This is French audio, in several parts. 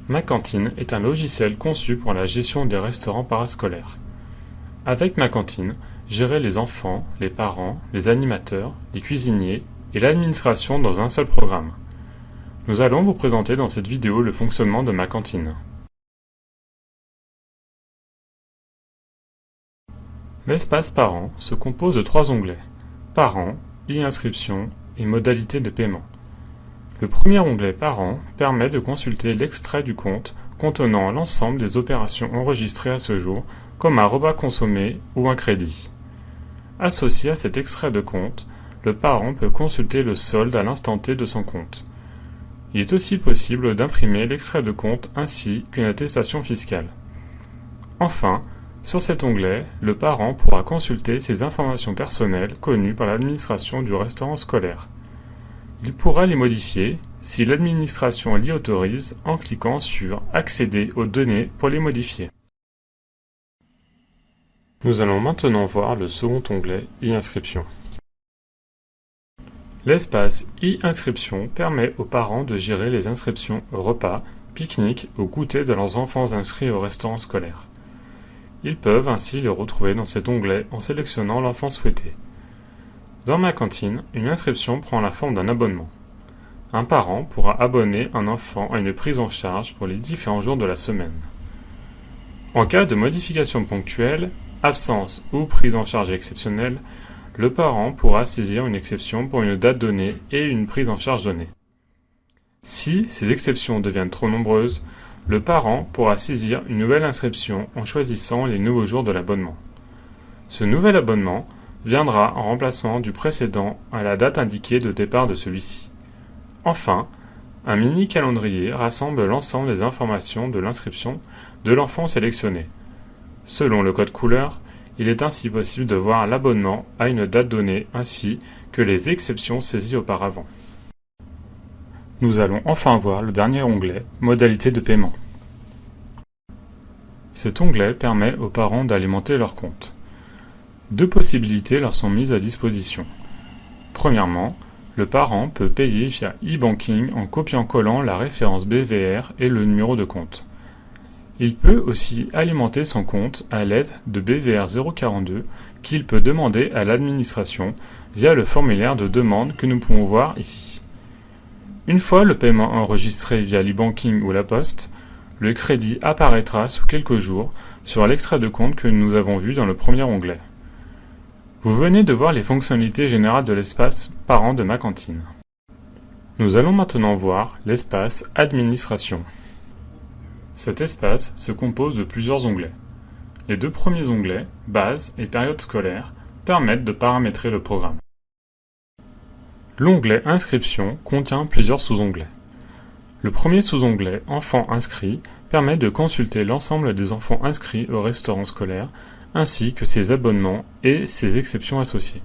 Ma Cantine est un logiciel conçu pour la gestion des restaurants parascolaires. Avec Ma Cantine, gérer les enfants, les parents, les animateurs, les cuisiniers et l'administration dans un seul programme. Nous allons vous présenter dans cette vidéo le fonctionnement de Ma Cantine. L'espace Parents se compose de 3 onglets: Parents, e-inscription et modalités de paiement. Le premier onglet Parents permet de consulter l'extrait du compte contenant l'ensemble des opérations enregistrées à ce jour, comme un repas consommé ou un crédit. Associé à cet extrait de compte, le parent peut consulter le solde à l'instant T de son compte. Il est aussi possible d'imprimer l'extrait de compte ainsi qu'une attestation fiscale. Enfin, sur cet onglet, le parent pourra consulter ses informations personnelles connues par l'administration du restaurant scolaire. Il pourra les modifier si l'administration l'y autorise en cliquant sur « Accéder aux données » pour les modifier. Nous allons maintenant voir le second onglet « E-inscription ». L'espace « E-inscription » permet aux parents de gérer les inscriptions repas, pique-nique ou goûter de leurs enfants inscrits au restaurant scolaire. Ils peuvent ainsi le retrouver dans cet onglet en sélectionnant l'enfant souhaité. Dans Ma Cantine, une inscription prend la forme d'un abonnement. Un parent pourra abonner un enfant à une prise en charge pour les différents jours de la semaine. En cas de modification ponctuelle, absence ou prise en charge exceptionnelle, le parent pourra saisir une exception pour une date donnée et une prise en charge donnée. Si ces exceptions deviennent trop nombreuses, le parent pourra saisir une nouvelle inscription en choisissant les nouveaux jours de l'abonnement. Ce nouvel abonnement viendra en remplacement du précédent à la date indiquée de départ de celui-ci. Enfin, un mini-calendrier rassemble l'ensemble des informations de l'inscription de l'enfant sélectionné. Selon le code couleur, il est ainsi possible de voir l'abonnement à une date donnée ainsi que les exceptions saisies auparavant. Nous allons enfin voir le dernier onglet, Modalités de paiement. Cet onglet permet aux parents d'alimenter leur compte. 2 possibilités leur sont mises à disposition. Premièrement, le parent peut payer via e-banking en copiant-collant la référence BVR et le numéro de compte. Il peut aussi alimenter son compte à l'aide de BVR 042 qu'il peut demander à l'administration via le formulaire de demande que nous pouvons voir ici. Une fois le paiement enregistré via l'e-banking ou la poste, le crédit apparaîtra sous quelques jours sur l'extrait de compte que nous avons vu dans le premier onglet. Vous venez de voir les fonctionnalités générales de l'espace Parents de Ma Cantine. Nous allons maintenant voir l'espace Administration. Cet espace se compose de plusieurs onglets. Les 2 premiers onglets, Base et Période scolaire, permettent de paramétrer le programme. L'onglet Inscription contient plusieurs sous-onglets. Le premier sous-onglet Enfants inscrits permet de consulter l'ensemble des enfants inscrits au restaurant scolaire, ainsi que ses abonnements et ses exceptions associées.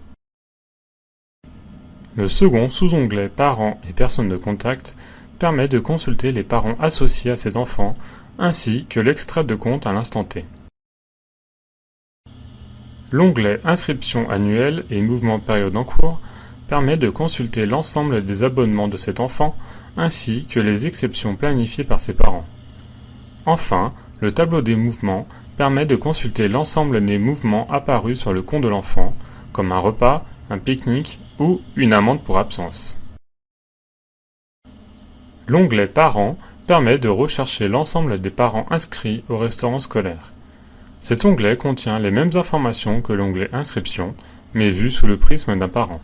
Le second sous-onglet Parents et personnes de contact permet de consulter les parents associés à ces enfants, ainsi que l'extrait de compte à l'instant T. L'onglet Inscription annuelle et mouvement période en cours permet de consulter l'ensemble des abonnements de cet enfant, ainsi que les exceptions planifiées par ses parents. Enfin, le tableau des mouvements permet de consulter l'ensemble des mouvements apparus sur le compte de l'enfant, comme un repas, un pique-nique ou une amende pour absence. L'onglet Parents permet de rechercher l'ensemble des parents inscrits au restaurant scolaire. Cet onglet contient les mêmes informations que l'onglet Inscription, mais vu sous le prisme d'un parent.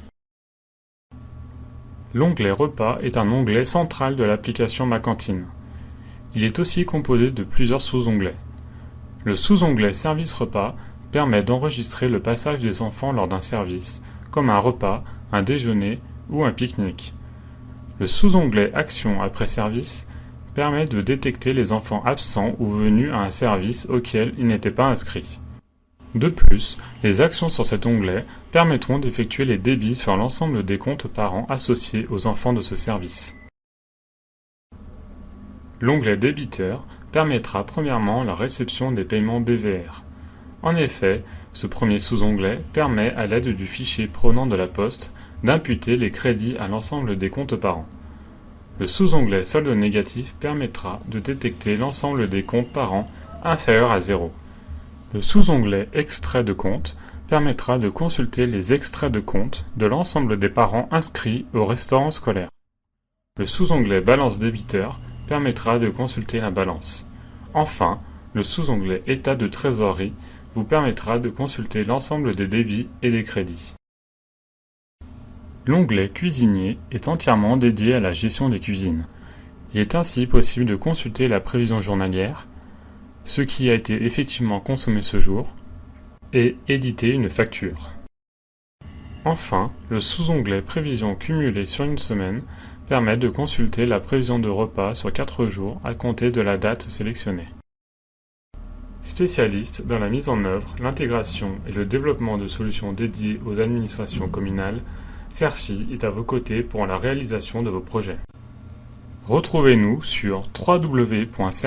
L'onglet Repas est un onglet central de l'application Ma Cantine. Il est aussi composé de plusieurs sous-onglets. Le sous-onglet Service repas permet d'enregistrer le passage des enfants lors d'un service, comme un repas, un déjeuner ou un pique-nique. Le sous-onglet Action après service permet de détecter les enfants absents ou venus à un service auquel ils n'étaient pas inscrits. De plus, les actions sur cet onglet permettront d'effectuer les débits sur l'ensemble des comptes parents associés aux enfants de ce service. L'onglet Débiteur permettra premièrement la réception des paiements BVR. En effet, ce premier sous-onglet permet, à l'aide du fichier provenant de la Poste, d'imputer les crédits à l'ensemble des comptes parents. Le sous-onglet Solde négatif permettra de détecter l'ensemble des comptes parents inférieurs à 0. Le sous-onglet Extrait de compte permettra de consulter les extraits de compte de l'ensemble des parents inscrits au restaurant scolaire. Le sous-onglet Balance débiteur permettra de consulter la balance. Enfin, le sous-onglet État de trésorerie vous permettra de consulter l'ensemble des débits et des crédits. L'onglet Cuisinier est entièrement dédié à la gestion des cuisines. Il est ainsi possible de consulter la prévision journalière, ce qui a été effectivement consommé ce jour, et éditer une facture. Enfin, le sous-onglet Prévision cumulée sur une semaine permet de consulter la prévision de repas sur 4 jours à compter de la date sélectionnée. Spécialiste dans la mise en œuvre, l'intégration et le développement de solutions dédiées aux administrations communales, Serfi est à vos côtés pour la réalisation de vos projets. Retrouvez-nous sur www.serfi.ch.